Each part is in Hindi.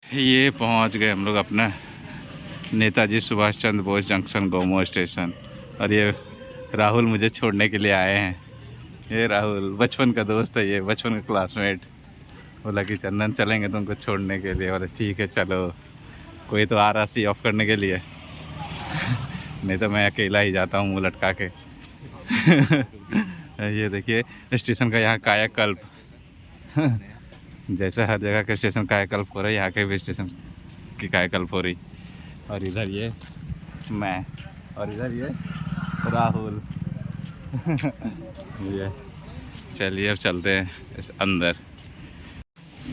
ये पहुंच गए हम लोग अपना नेताजी सुभाष चंद्र बोस जंक्शन गोमो स्टेशन। और ये राहुल मुझे छोड़ने के लिए आए हैं। ये राहुल बचपन का दोस्त है, ये बचपन का क्लासमेट। बोला कि चंदन चलेंगे तुमको छोड़ने के लिए। बोला ठीक है चलो। कोई तो आ रहा सी ऑफ करने के लिए नहीं तो मैं अकेला ही जाता हूँ मुँह लटका के ये देखिए स्टेशन का यहाँ कायाकल्प जैसे हर जगह के स्टेशन कायाकल्प हो रहा है, यहाँ के भी स्टेशन की कायाकल्प हो रही। और इधर ये मैं, और इधर ये राहुल ये चलिए अब चलते हैं इस अंदर।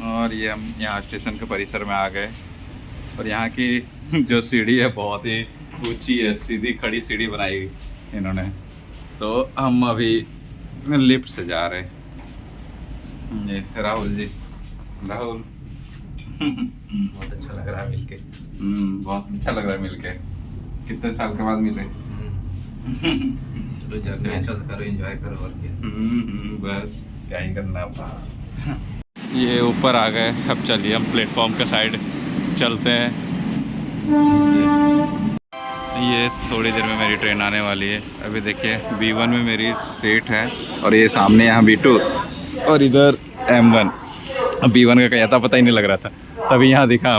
और ये हम यहाँ स्टेशन के परिसर में आ गए। और यहाँ की जो सीढ़ी है बहुत ही ऊंची है, सीधी खड़ी सीढ़ी बनाई इन्होंने। तो हम अभी लिफ्ट से जा रहे हैं। ये राहुल जी, राहुल बहुत अच्छा लग रहा है मिलके। बहुत अच्छा लग रहा है मिलके। कितने साल के बाद मिले। चलो जर्नी अच्छा से करो, एंजॉय करो और क्या। बस क्या ही करना। ये ऊपर आ गए, अब चलिए हम प्लेटफॉर्म के साइड चलते हैं। ये थोड़ी देर में मेरी ट्रेन आने वाली है। अभी देखिए B1 में मेरी सीट है और ये सामने यहाँ B2 और इधर M1। अब B1 का क्या था पता ही नहीं लग रहा था, तभी यहाँ दिखा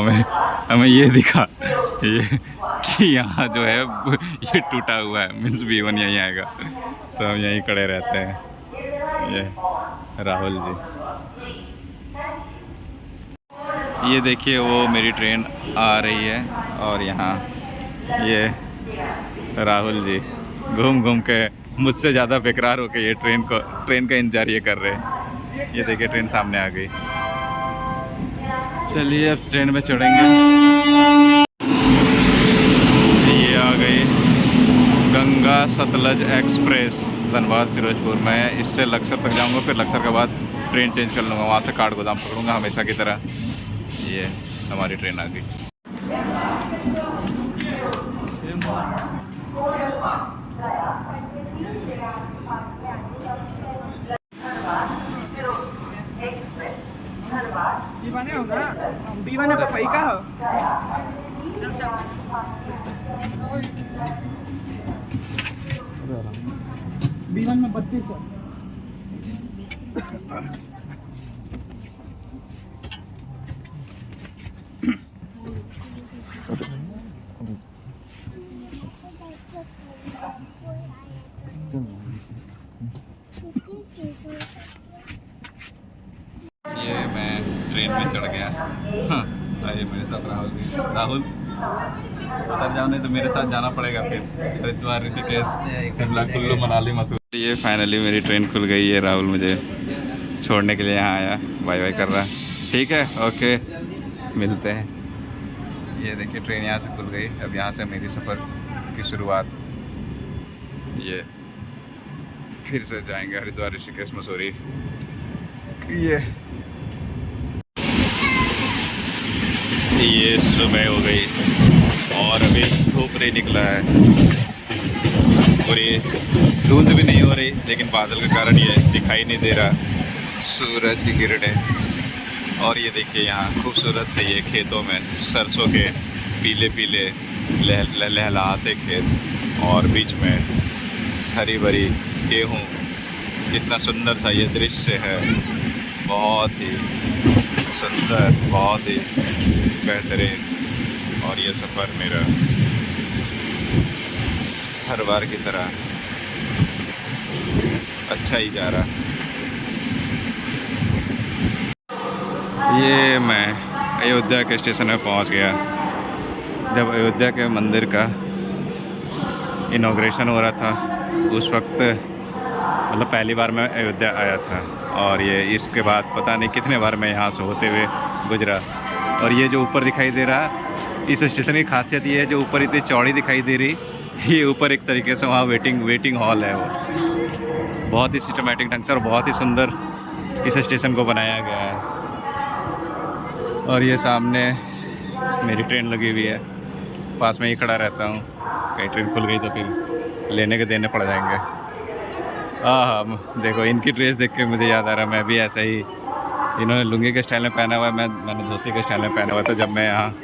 हमें ये दिखा ये कि यहाँ जो है ये टूटा हुआ है, मीन्स B1 यहीं आएगा। तो हम यहीं खड़े रहते हैं। ये राहुल जी, ये देखिए वो मेरी ट्रेन आ रही है। और यहाँ ये राहुल जी घूम घूम के मुझसे ज़्यादा बेकरार होके ये ट्रेन का इंतज़ार ये कर रहे हैं। ये देखिए ट्रेन सामने आ गई। चलिए अब ट्रेन में चढ़ेंगे। ये आ गई गंगा सतलज एक्सप्रेस धनबाद फिरोजपुर। मैं इससे लक्सर तक जाऊंगा, फिर लक्सर के बाद ट्रेन चेंज कर लूँगा, वहाँ से काठगोदाम पकड़ूंगा हमेशा की तरह। ये हमारी ट्रेन आ गई। बीवाने हो ना, बीवाने पे पैका हो। चल चल बीवन में 3200। ये मैं ट्रेन में चढ़ गया। आइए मेरे साथ राहुल भी। राहुल उतर जाओ, नहीं तो मेरे साथ जाना पड़ेगा फिर हरिद्वार, ऋषिकेश, शिमला, कुल्लू, मनाली, मसूरी। ये फाइनली मेरी ट्रेन खुल गई है। राहुल मुझे छोड़ने के लिए यहाँ आया, बाय बाय कर रहा। ठीक है ओके मिलते हैं। ये देखिए ट्रेन यहाँ से खुल गई। अब यहाँ से मेरी सफ़र की शुरुआत। ये फिर से जाएंगे हरिद्वार, ऋषिकेश, मसूरी। ये सुबह हो गई और अभी धूप नहीं निकला है और ये धुंध भी नहीं हो रही, लेकिन बादल के कारण ये दिखाई नहीं दे रहा सूरज की किरणें। और ये देखिए यहाँ खूबसूरत से ये खेतों में सरसों के पीले पीले लहलहाते खेत और बीच में हरी भरी गेहूँ। कितना सुंदर सा ये दृश्य है, बहुत ही सुंदर, बहुत ही बेहतरीन। और ये सफ़र मेरा हर बार की तरह अच्छा ही जा रहा। ये मैं अयोध्या के स्टेशन में पहुंच गया। जब अयोध्या के मंदिर का इनॉग्रेशन हो रहा था उस वक्त, मतलब पहली बार मैं अयोध्या आया था। और ये इसके बाद पता नहीं कितने बार मैं यहाँ से होते हुए गुजरा। और ये जो ऊपर दिखाई दे रहा, इस स्टेशन की खासियत ये है, जो ऊपर इतनी चौड़ी दिखाई दे रही, ये ऊपर एक तरीके से वहाँ वेटिंग हॉल है। वो बहुत ही सिस्टमेटिक ढंग से और बहुत ही सुंदर इस स्टेशन को बनाया गया है। और ये सामने मेरी ट्रेन लगी हुई है, पास में ही खड़ा रहता हूँ। कहीं ट्रेन खुल गई तो फिर लेने के देने पड़ जाएंगे। हाँ देखो इनकी ड्रेस देख के मुझे याद आ रहा है, मैं भी ऐसा ही इन्होंने लुंगी के स्टाइल में पहना हुआ है, मैंने धोती के स्टाइल में पहना हुआ था जब मैं यहाँ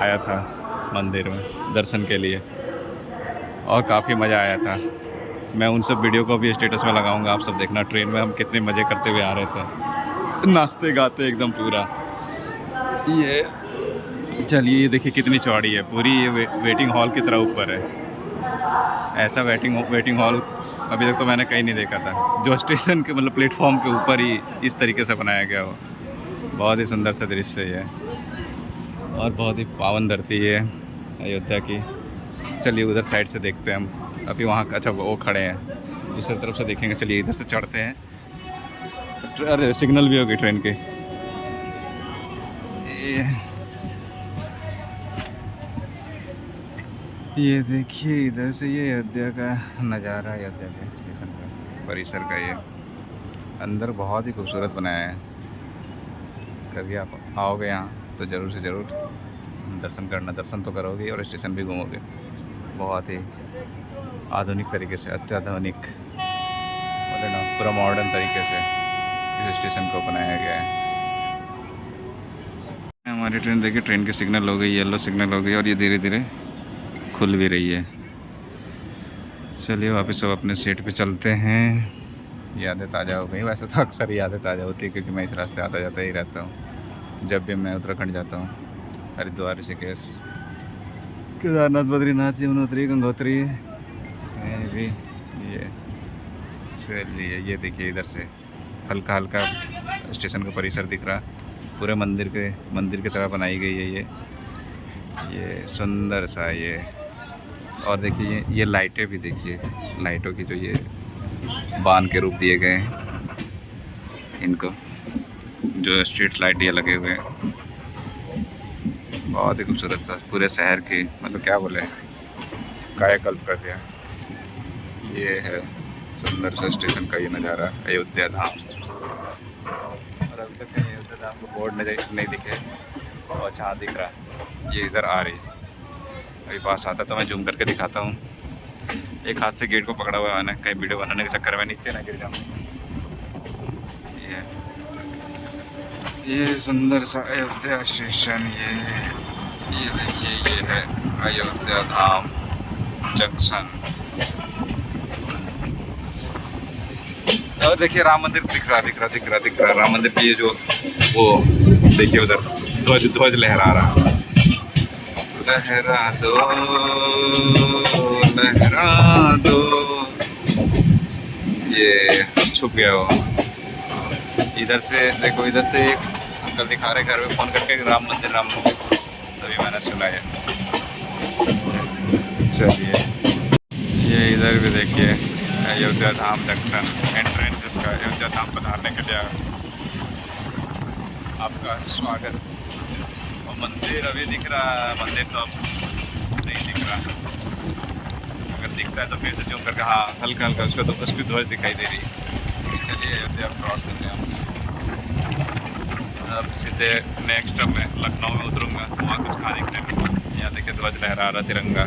आया था मंदिर में दर्शन के लिए, और काफ़ी मज़ा आया था। मैं उन सब वीडियो को भी स्टेटस में लगाऊंगा, आप सब देखना ट्रेन में हम कितने मज़े करते हुए आ रहे थे, नाचते गाते एकदम पूरा। ये चलिए, ये देखिए कितनी चौड़ी है पूरी, ये वेटिंग हॉल की तरह ऊपर है। ऐसा वेटिंग हॉल अभी तक तो मैंने कहीं नहीं देखा था, जो स्टेशन के मतलब प्लेटफॉर्म के ऊपर ही इस तरीके से बनाया गया हो। बहुत ही सुंदर सा दृश्य है और बहुत ही पावन धरती है अयोध्या की। चलिए उधर साइड से देखते हैं हम, अभी वहाँ अच्छा वो खड़े हैं, दूसरी तरफ से देखेंगे। चलिए इधर से चढ़ते हैं। अरे सिग्नल भी होगी ट्रेन के। ये देखिए इधर से ये अयोध्या का नज़ारा, अयोध्या के स्टेशन का परिसर का। ये अंदर बहुत ही खूबसूरत बनाया है। कभी आप आओगे यहाँ तो ज़रूर से ज़रूर दर्शन करना, दर्शन तो करोगे और स्टेशन भी घूमोगे। बहुत ही आधुनिक तरीके से, अत्याधुनिक बोले ना, पूरा मॉडर्न तरीके से इस स्टेशन को बनाया गया है। हमारी ट्रेन देखिए, ट्रेन की सिग्नल हो गई, येलो सिग्नल हो गई, और ये धीरे धीरे खुल भी रही है। चलिए वापस सब अपने सीट पे चलते हैं। यादें ताज़ा हो गई। वैसे तो अक्सर यादें ताज़ा होती है क्योंकि मैं इस रास्ते आता जाता ही रहता हूँ जब भी मैं उत्तराखंड जाता हूँ। हरिद्वार, ऋषिकेश, केदारनाथ, बद्रीनाथ, यमुनोत्री, गंगोत्री भी। ये चलिए, ये देखिए इधर से हल्का हल्का स्टेशन का परिसर दिख रहा, पूरे मंदिर की तरह बनाई गई है ये सुंदर सा ये। और देखिए ये लाइटें भी देखिए, लाइटों की जो ये बान के रूप दिए गए हैं इनको, जो स्ट्रीट लाइट ये लगे हुए हैं, बहुत ही खूबसूरत सा पूरे शहर की मतलब क्या बोले कायाकल्प कर दिया। ये है सुंदर सा स्टेशन का ये नज़ारा, अयोध्या धाम। और अभी तक कहीं अयोध्या धाम को बोर्ड नहीं दिखे, और जहाँ दिख रहा ये इधर आ रही। अभी पास आता तो मैं जूम करके दिखाता हूँ। एक हाथ से गेट को पकड़ा हुआ है मैंने, कहीं वीडियो बनाने के चक्कर में नीचे ना गिर जाऊँ। ये सुंदर सा अयोध्या स्टेशन, ये देखिए, ये है अयोध्या धाम जंक्शन। और देखिए राम मंदिर दिख रहा राम मंदिर की ये जो वो देखिए उधर ध्वज लहरा रहा। लहरा दो ये छुप गया हो। इधर से देखो, इधर से एक अंकल दिखा रहे घर में फ़ोन करके राम मंदिर तभी मैंने सुना है। चलिए ये इधर भी देखिए अयोध्या धाम जंक्शन, एंट्रेंस इसका अयोध्या धाम पधारने के लिए आपका स्वागत। और मंदिर अभी दिख रहा है, मंदिर तो अब नहीं दिख रहा, अगर दिखता है तो फिर से जूम करके, हाँ हल्का हल्का उसका तो उसकी ध्वज दिखाई दे रही है। चलिए अयोध्या क्रॉस कर लिया, अब सीधे नेक्स्ट मैं लखनऊ में उतरूँगा, वहाँ कुछ खाने के लिए। यहाँ देखिए ध्वज लहरा रहा तिरंगा।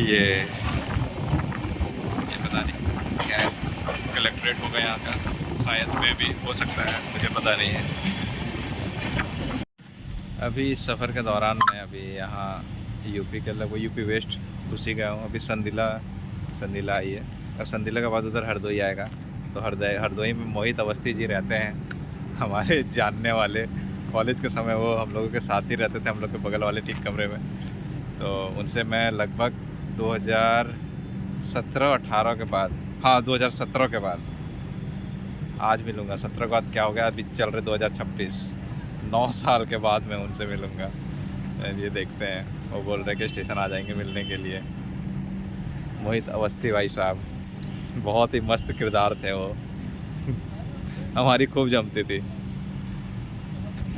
ये पता नहीं क्या है, कलेक्ट्रेट होगा यहाँ का शायद, में भी हो सकता है, मुझे पता नहीं है। अभी इस सफ़र के दौरान मैं अभी यहाँ यूपी के लगभग यूपी वेस्ट घुसी गया हूँ। अभी संदीला आई है, और संदीला के बाद उधर हरदोई आएगा। तो हरदोई में मोहित अवस्थी जी रहते हैं, हमारे जानने वाले। कॉलेज के समय वो हम लोगों के साथ ही रहते थे, हम लोग के बगल वाले ठीक कमरे में। तो उनसे मैं लगभग 2017-18 के बाद, हाँ 2017 के बाद आज मिलूँगा। 17 के बाद क्या हो गया, अभी चल रहे 2026, 9 साल के बाद मैं उनसे मिलूँगा। ये देखते हैं, वो बोल रहे कि स्टेशन आ जाएंगे मिलने के लिए। मोहित अवस्थी भाई साहब बहुत ही मस्त किरदार थे वो हमारी खूब जमती थी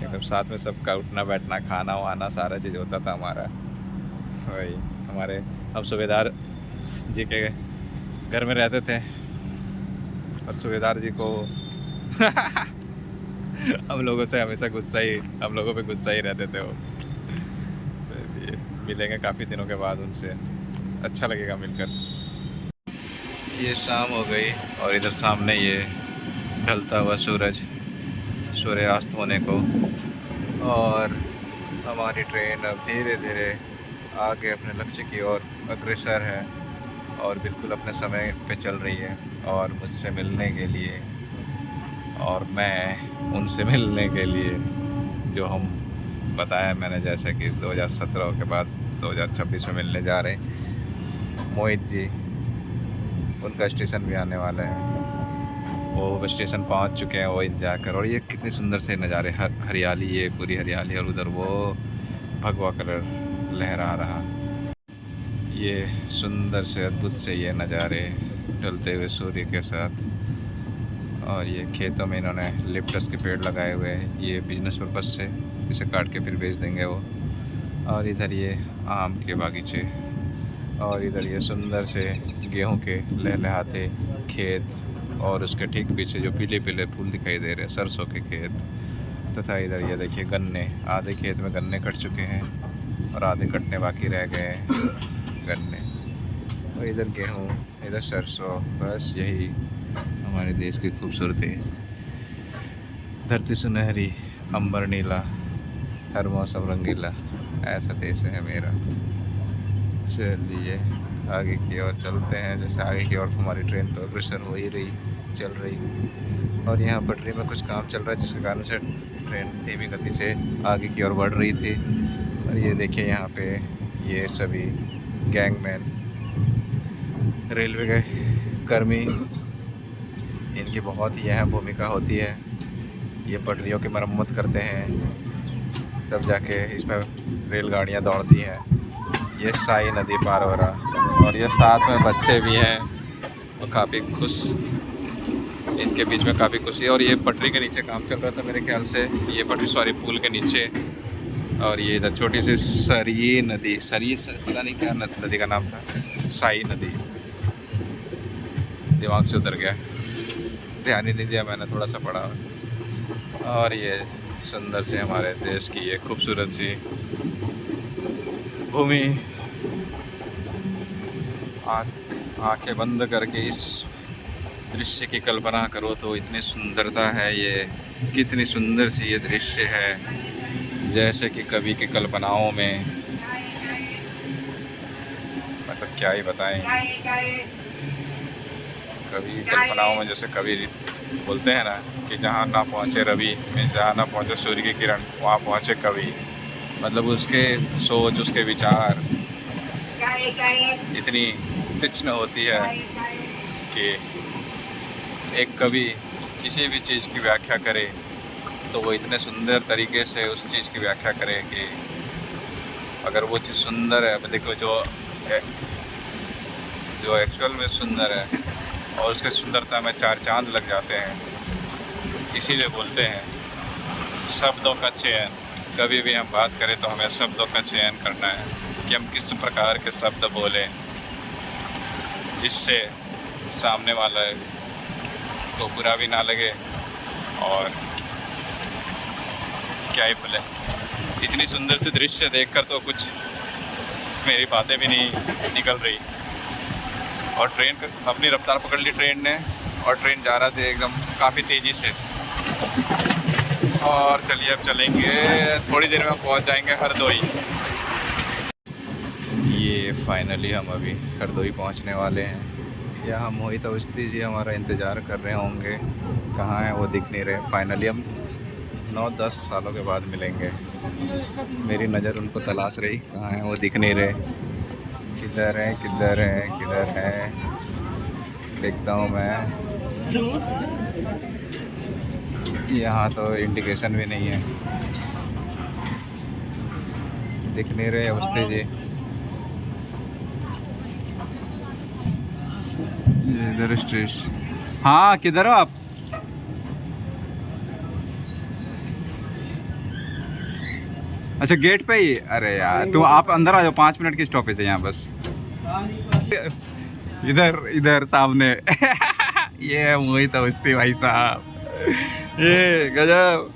एकदम, साथ में सबका उठना बैठना, खाना वाना सारा चीज़ होता था हमारा। वही हमारे हम सूबेदार जी के घर में रहते थे, और सूबेदार जी को हम लोगों से हमेशा हम लोगों पे गुस्सा ही रहते थे वो। तो मिलेंगे काफ़ी दिनों के बाद उनसे, अच्छा लगेगा मिलकर। ये शाम हो गई और इधर सामने ये ढलता हुआ सूरज, सूर्यास्त होने को, और हमारी ट्रेन अब धीरे धीरे आगे अपने लक्ष्य की ओर अग्रसर है और बिल्कुल अपने समय पे चल रही है। और मुझसे मिलने के लिए और मैं उनसे मिलने के लिए, जो हम बताया मैंने जैसे कि 2017 के बाद 2026 में मिलने जा रहे मोहित जी, उनका स्टेशन भी आने वाला है। वो स्टेशन पहुंच चुके हैं, वो इंतजार कर। और ये कितने सुंदर से नज़ारे, हरियाली, ये पूरी हरियाली, और उधर वो भगवा कलर लहरा रहा। ये सुंदर से अद्भुत से ये नज़ारे ढलते हुए सूर्य के साथ। और ये खेतों में इन्होंने लिप्टस के पेड़ लगाए हुए हैं, ये बिजनेस पर्पज़ से, इसे काट के फिर बेच देंगे वो। और इधर ये आम के बागीचे, और इधर ये सुंदर से गेहूं के लहलहाते खेत, और उसके ठीक पीछे जो पीले पीले फूल दिखाई दे रहे हैं, सरसों के खेत। तथा इधर ये देखिए गन्ने, आधे खेत में गन्ने कट चुके हैं और आधे कटने बाकी रह गए हैं गन्ने। और इधर गेहूं, इधर सरसों, बस यही हमारे देश की खूबसूरती। धरती सुनहरी, अंबर नीला, हर मौसम रंगीला, ऐसा देश है मेरा। चलिए आगे की ओर चलते हैं। जैसे आगे की ओर हमारी ट्रेन तो अग्रसर हो ही रही, चल रही, और यहाँ पटरी में कुछ काम चल रहा है जिसके कारण से ट्रेन धीमी गति से आगे की ओर बढ़ रही थी। और ये देखिए यहाँ पे ये सभी गैंगमैन, रेलवे के कर्मी, इनकी बहुत ही अहम भूमिका होती है। ये पटरियों की मरम्मत करते हैं, तब जाके इसमें रेलगाड़ियाँ दौड़ती हैं। ये साई नदी पार हो रहा, और ये साथ में बच्चे भी हैं, वो काफ़ी खुश, इनके बीच में काफ़ी खुशी है। और ये पटरी के नीचे काम चल रहा था मेरे ख्याल से, ये पटरी सॉरी पुल के नीचे। और ये इधर छोटी सी सरिये नदी, पता नहीं क्या नदी का नाम था, साई नदी, दिमाग से उतर गया, ध्यान ही नहीं दिया मैंने, थोड़ा सा पढ़ा। और ये सुंदर से हमारे देश की ये खूबसूरत सी भूमि, आंखें बंद करके इस दृश्य की कल्पना करो तो इतनी सुंदरता है ये, कितनी सुंदर सी ये दृश्य है, जैसे कि कवि की कल्पनाओं में, मतलब क्या ही बताएं, कवि की कल्पनाओं में जैसे कवि बोलते हैं ना कि जहाँ ना पहुँचे रवि, में जहाँ ना पहुँचे सूर्य की किरण, वहाँ पहुँचे कवि। मतलब उसके सोच, उसके विचार इतनी तीक्ष्ण होती है कि एक कवि किसी भी चीज़ की व्याख्या करे तो वो इतने सुंदर तरीके से उस चीज़ की व्याख्या करे कि अगर वो चीज़ सुंदर है, देखो जो एक्चुअल में सुंदर है, और उसके सुंदरता में चार चांद लग जाते हैं। इसीलिए बोलते हैं शब्दों का चयन, कभी भी हम बात करें तो हमें शब्दों का चयन करना है कि हम किस प्रकार के शब्द बोलें जिससे सामने वाला को बुरा भी ना लगे, और क्या ही बोले। इतनी सुंदर से दृश्य देखकर तो कुछ मेरी बातें भी नहीं निकल रही। और ट्रेन अपनी रफ्तार पकड़ ली ट्रेन ने, और ट्रेन जा रहा था एकदम काफ़ी तेज़ी से। और चलिए अब चलेंगे, थोड़ी देर में पहुंच जाएंगे हरदोई। ये फाइनली हम अभी हरदोई पहुंचने वाले हैं। यहाँ मोहित अवस्थी जी हमारा इंतज़ार कर रहे होंगे, कहाँ हैं वो दिख नहीं रहे। फाइनली हम 9-10 सालों के बाद मिलेंगे। मेरी नज़र उनको तलाश रही, कहाँ हैं वो दिख नहीं रहे, किधर हैं किधर हैं किधर हैं, देखता हूँ मैं। यहाँ तो इंडिकेशन भी नहीं है, दिख नहीं रहे अवस्थी जी। इधर स्टेशन, हाँ किधर हो आप? अच्छा गेट पे ही, अरे यार तुम आप अंदर आ जाओ, 5 मिनट की स्टॉपेज है यहाँ बस। इधर इधर सामने ये मोहित अवस्थी भाई साहब, ये गजब,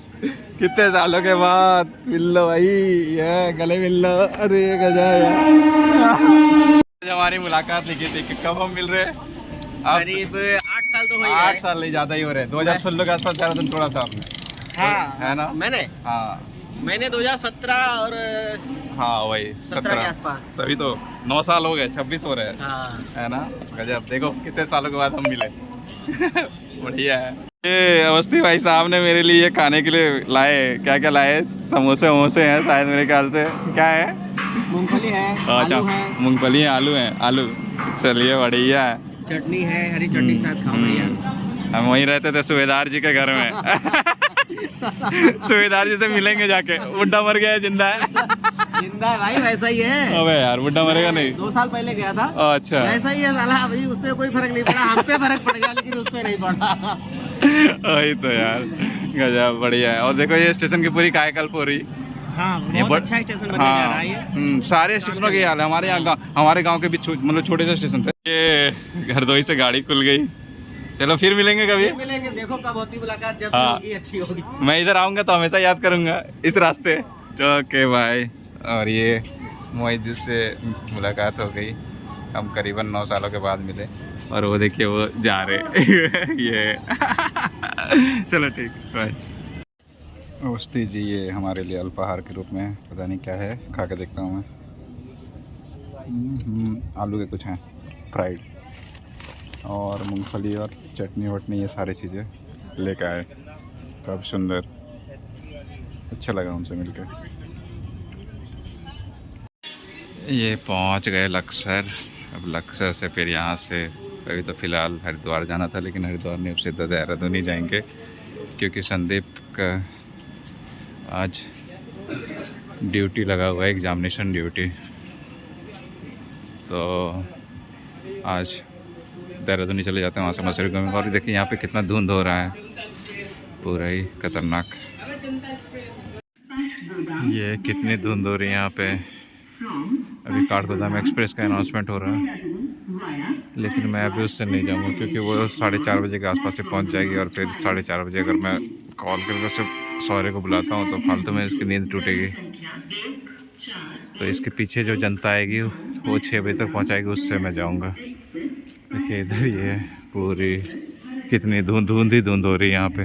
कितने सालों के बाद मिल लो भाई, ये गले मिल लो, अरे गजब यार। हमारी मुलाकात लिखी थी कि कब हम मिल रहे हैं, करीब 8 साल तो तो हो ही 8 गए। साल नहीं, ज़्यादा ही हो रहे हैं। 2016 के आसपास देहरादून छोड़ा था आपने, हाँ है ना? मैंने हाँ 2017 और हाँ वही 17 के आसपास। तभी तो 9 साल हो गए, 26 हो रहे हैं, हाँ है ना? गजब, देखो कितने सालों के बाद हम मिले। बढ़िया है। ये अवस्थी भाई साहब ने मेरे लिए खाने के लिए लाए, क्या क्या लाए, समोसे वमोसे हैं शायद मेरे ख्याल से, क्या है? मूंगफली है, अच्छा, आलू है, मूंगफली है, आलू है, आलू। चलिए बढ़िया है। चटनी है, हरी चटनी के साथ खाओ भैया। हम वहीं रहते थे सुबेदार जी के घर में। सुबेदार जी से मिलेंगे जाके। बुड्ढा मर गया है, जिंदा है? जिंदा है भाई, वैसा ही है। अबे यार, बुड्ढा मरेगा नहीं? 2 साल पहले गया था। अच्छा। वैसा ही है साला, अभी उस पे कोई फर्क नहीं पड़ा। हम पे फर्क पड़ गया लेकिन उस पे नहीं पड़ा। वही तो यार, गजब बढ़िया है। और देखो ये स्टेशन की पूरी कायाकल्प हो रही। हाँ ये बहुत अच्छा स्टेशन बनने जा रहा है ये। सारे स्टेशनों के हाल है। हमारे गांव के भी मतलब छोटे से स्टेशन थे। ये हरदोई से गाड़ी खुल गई। चलो फिर मिलेंगे कभी। फिर मिलेंगे, देखो कब होती मुलाकात, जब हाँ। होगी अच्छी होगी। मैं इधर आऊँगा तो हमेशा याद करूँगा इस रास्ते। ओके भाई। और ये मोहित से मुलाकात हो गई, हम करीबन 9 सालों के बाद मिले। और वो देखिए वो जा रहे। ये चलो ठीक, बाय। उस्ती जी ये हमारे लिए अल्पाहार के रूप में पता नहीं क्या है, खा के देखता हूँ मैं। आलू के कुछ हैं फ्राइड, और मूंगफली और चटनी वटनी, ये सारी चीज़ें लेके आए। काफ़ी सुंदर, अच्छा लगा उनसे मिलकर। ये पहुंच गए लक्सर। अब लक्सर से फिर यहाँ से अभी तो फ़िलहाल हरिद्वार जाना था, लेकिन हरिद्वार नहीं, अब सीधा देहरादून ही जाएंगे, क्योंकि संदीप का आज ड्यूटी लगा हुआ है, एग्जामिनेशन ड्यूटी। तो आज देहरादून ही चले जाते हैं, वहाँ से मसूरी घूमेंगे। और देखिए यहाँ पे कितना धुंध हो रहा है, पूरा ही खतरनाक। ये कितनी धुंध हो रही है यहाँ पे। अभी काठगोदाम एक्सप्रेस का अनाउंसमेंट हो रहा है, लेकिन मैं अभी उससे नहीं जाऊँगा, क्योंकि वो 4:30 बजे के आसपास से पहुँच जाएगी। और फिर 4:30 बजे अगर मैं कॉल करके उससे सौरे को बुलाता हूँ तो फालतू में इसकी नींद टूटेगी। तो इसके पीछे जो जनता आएगी वो 6 बजे तक पहुँचाएगी, उससे मैं जाऊँगा। देखिए इधर ये पूरी कितनी धुंध हो रही है यहाँ पे।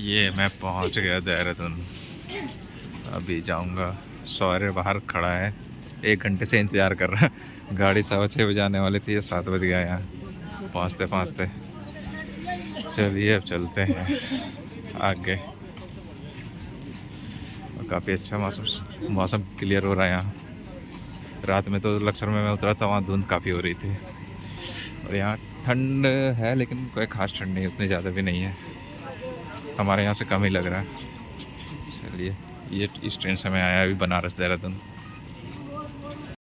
ये मैं पहुँच गया देहरादून, अभी जाऊँगा। सौरे बाहर खड़ा है, 1 घंटे से इंतज़ार कर रहा है। गाड़ी 6:15 बजे आने वाली थी, ये 7 बज गया यहाँ पहुँचते। चलिए अब चलते हैं आगे। काफ़ी अच्छा मौसम क्लियर हो रहा है यहाँ। रात में तो लक्सर में मैं उतरा था, वहाँ धुंध काफ़ी हो रही थी। और यहाँ ठंड है, लेकिन कोई ख़ास ठंड नहीं, उतनी ज़्यादा भी नहीं है, हमारे यहाँ से कम ही लग रहा है। चलिए, ये इस ट्रेन से मैं आया अभी बनारस देहरादून।